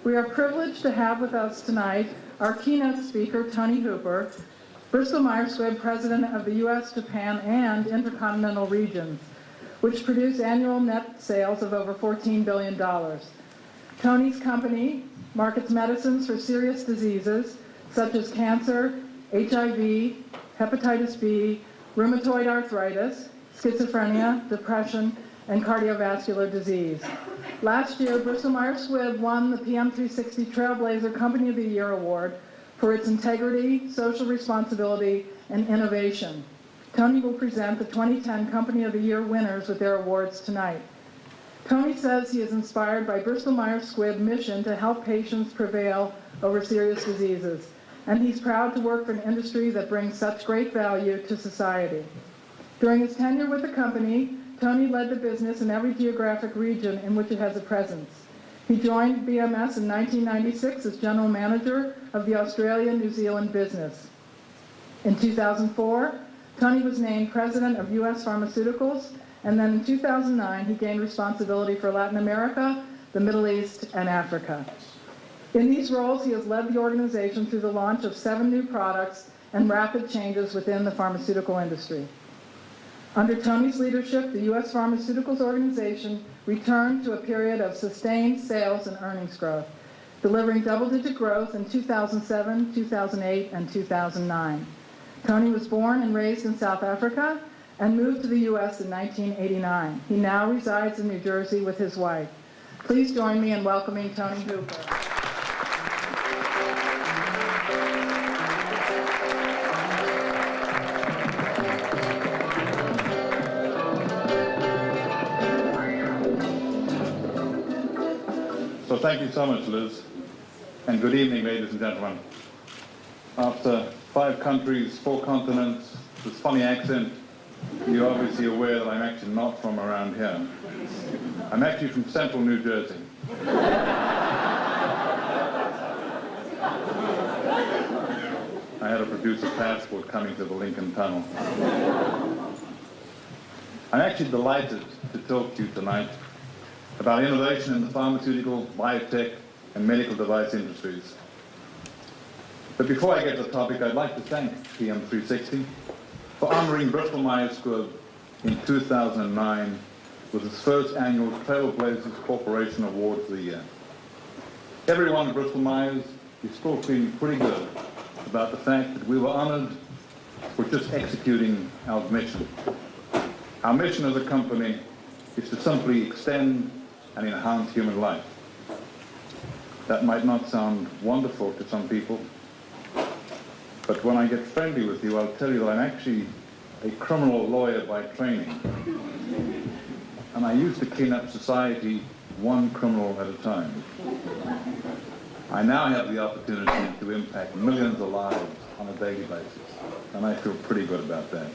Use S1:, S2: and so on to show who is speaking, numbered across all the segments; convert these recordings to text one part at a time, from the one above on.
S1: We are privileged to have with us tonight our keynote speaker, Tony Hooper, Bristol-Myers Squibb President of the U.S., Japan, and InterContinental regions, which produce annual net sales of over $14 billion. Tony's company markets medicines for serious diseases such as cancer, HIV, hepatitis B, rheumatoid arthritis, schizophrenia, depression, and cardiovascular disease. Last year, Bristol-Myers Squibb won the PM360 Trailblazer Company of the Year Award for its integrity, social responsibility, and innovation. Tony will present the 2010 Company of the Year winners with their awards tonight. Tony says he is inspired by Bristol-Myers Squibb's mission to help patients prevail over serious diseases, and he's proud to work for an industry that brings such great value to society. During his tenure with the company, Tony led the business in every geographic region in which it has a presence. He joined BMS in 1996 as general manager of the Australia-New Zealand business. In 2004, Tony was named president of U.S. Pharmaceuticals, and then in 2009, he gained responsibility for Latin America, the Middle East, and Africa. In these roles, he has led the organization through the launch of 7 new products and rapid changes within the pharmaceutical industry. Under Tony's leadership, the U.S. Pharmaceuticals organization returned to a period of sustained sales and earnings growth, delivering double-digit growth in 2007, 2008, and 2009. Tony was born and raised in South Africa and moved to the U.S. in 1989. He now resides in New Jersey with his wife. Please join me in welcoming Tony Hooper.
S2: So thank you so much, Liz, and good evening, ladies and gentlemen. After 5 countries, 4 continents, this funny accent, you're obviously aware that I'm actually not from around here. I'm actually from central New Jersey. I had to produce a passport coming to the Lincoln Tunnel. I'm actually delighted to talk to you tonight about innovation in the pharmaceutical, biotech, and medical device industries. But before I get to the topic, I'd like to thank PM360 for honoring Bristol-Myers Squibb in 2009 with its first annual Trailblazers Corporation Award for the year. Everyone at Bristol-Myers is still feeling pretty good about the fact that we were honored for just executing our mission. Our mission as a company is to simply extend and enhance human life. That might not sound wonderful to some people, but when I get friendly with you, I'll tell you that I'm actually a criminal lawyer by training. And I used to clean up society one criminal at a time. I now have the opportunity to impact millions of lives on a daily basis, and I feel pretty good about that.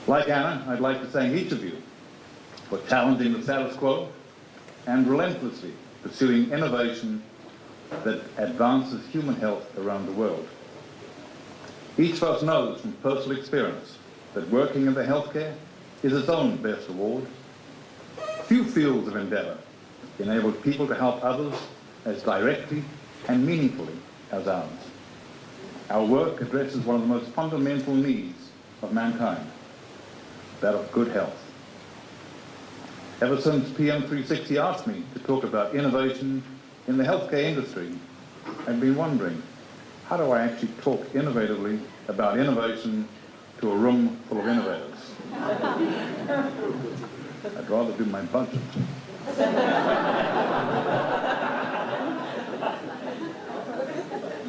S2: Like Anna, I'd like to thank each of you for challenging the status quo and relentlessly pursuing innovation that advances human health around the world. Each of us knows from personal experience that working in the healthcare is its own best reward. Few fields of endeavor enable people to help others as directly and meaningfully as ours. Our work addresses one of the most fundamental needs of mankind, that of good health. Ever since PM360 asked me to talk about innovation in the healthcare industry, I've been wondering, how do I actually talk innovatively about innovation to a room full of innovators? I'd rather do my budget.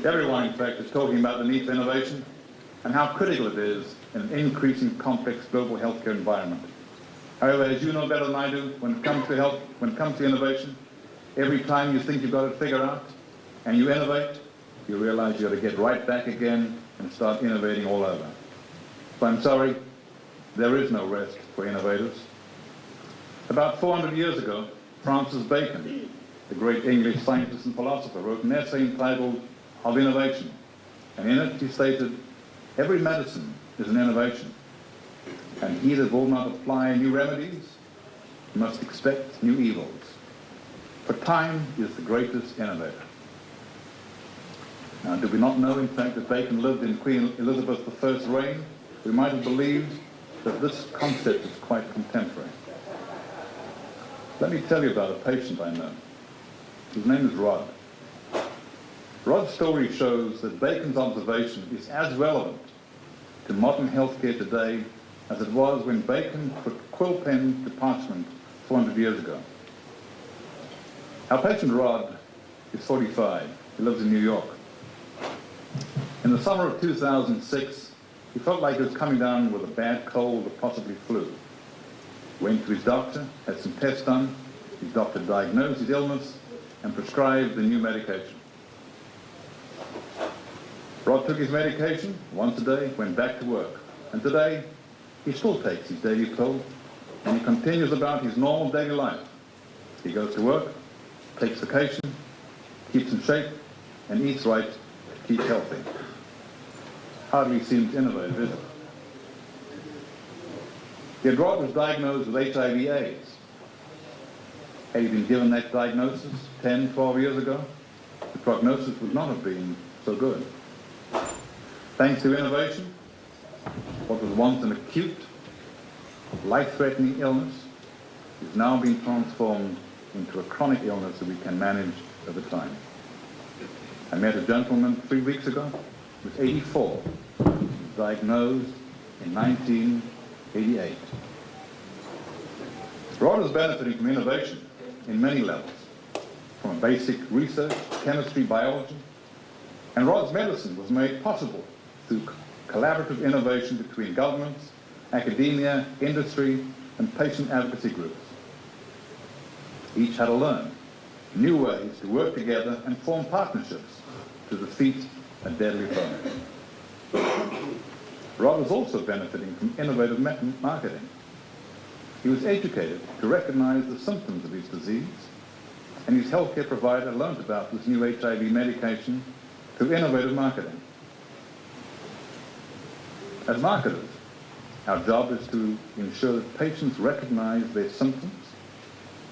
S2: Everyone, in fact, is talking about the need for innovation and how critical it is in an increasing complex global healthcare environment. However, as you know better than I do, when it comes to health, when it comes to innovation, every time you think you've got it figured out and you innovate, you realize you've got to get right back again and start innovating all over. So I'm sorry, there is no rest for innovators. About 400 years ago, Francis Bacon, the great English scientist and philosopher, wrote an essay entitled Of Innovation. And in it he stated, every medicine is an innovation, and he that will not apply new remedies must expect new evils. For time is the greatest innovator. Now, did we not know, in fact, that Bacon lived in Queen Elizabeth I's reign? We might have believed that this concept is quite contemporary. Let me tell you about a patient I know. His name is Rod. Rod's story shows that Bacon's observation is as relevant to modern healthcare today as it was when Bacon put quill pen to parchment 400 years ago. Our patient Rod is 45. He lives in New York. In the summer of 2006, he felt like he was coming down with a bad cold or possibly flu. Went to his doctor, had some tests done. His doctor diagnosed his illness and prescribed the new medication. Rod took his medication once a day, went back to work. And today, he still takes his daily pill, and he continues about his normal daily life. He goes to work, takes vacation, keeps in shape, and eats right to keep healthy. Hardly seems innovative, is it? Yet Rod was diagnosed with HIV/AIDS. Had he been given that diagnosis 10, 12 years ago, the prognosis would not have been so good. Thanks to innovation, what was once an acute, life-threatening illness is now being transformed into a chronic illness that we can manage over time. I met a gentleman 3 weeks ago who was 84, diagnosed in 1988. Rod is benefiting from innovation in many levels, from basic research, chemistry, biology, and Rod's medicine was made possible through collaborative innovation between governments, academia, industry, and patient advocacy groups. Each had to learn new ways to work together and form partnerships to defeat a deadly foe. Rod was also benefiting from innovative marketing. He was educated to recognize the symptoms of his disease, and his healthcare provider learned about this new HIV medication through innovative marketing. As marketers, our job is to ensure that patients recognize their symptoms,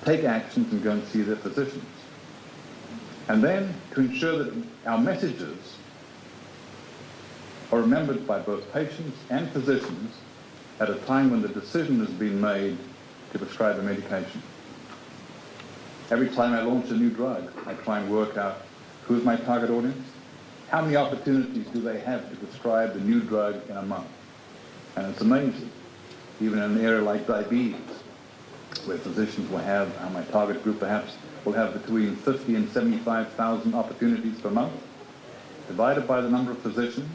S2: take actions, and go and see their physicians. And then to ensure that our messages are remembered by both patients and physicians at a time when the decision has been made to prescribe a medication. Every time I launch a new drug, I try and work out who's my target audience, how many opportunities do they have to prescribe the new drug in a month. And it's amazing, even in an area like diabetes, where physicians will have, my target group perhaps, will have between 50 and 75,000 opportunities per month. Divided by the number of physicians,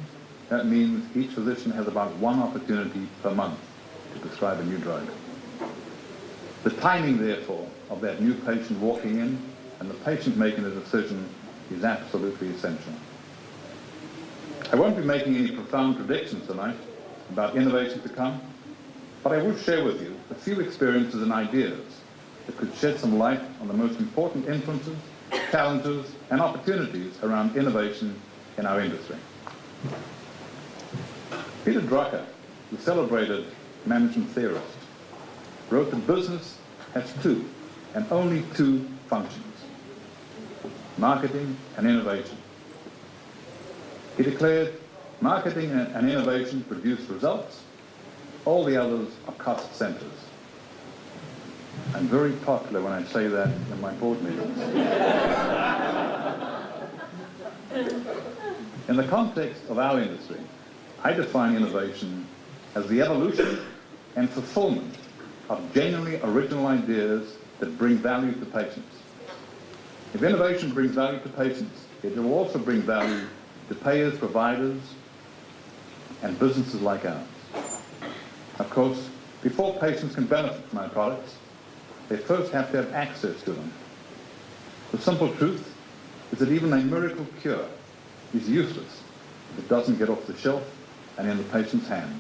S2: that means each physician has about one opportunity per month to prescribe a new drug. The timing, therefore, of that new patient walking in and the patient making a decision is absolutely essential. I won't be making any profound predictions tonight about innovation to come, but I will share with you a few experiences and ideas that could shed some light on the most important influences, challenges, and opportunities around innovation in our industry. Peter Drucker, the celebrated management theorist, wrote that business has two, and only two, functions: marketing and innovation. He declared, marketing and innovation produce results, all the others are cost centers. I'm very popular when I say that in my board meetings. In the context of our industry, I define innovation as the evolution and fulfillment of genuinely original ideas that bring value to patients. If innovation brings value to patients, it will also bring value to payers, providers, and businesses like ours. Of course, before patients can benefit from our products, they first have to have access to them. The simple truth is that even a miracle cure is useless if it doesn't get off the shelf and in the patient's hand.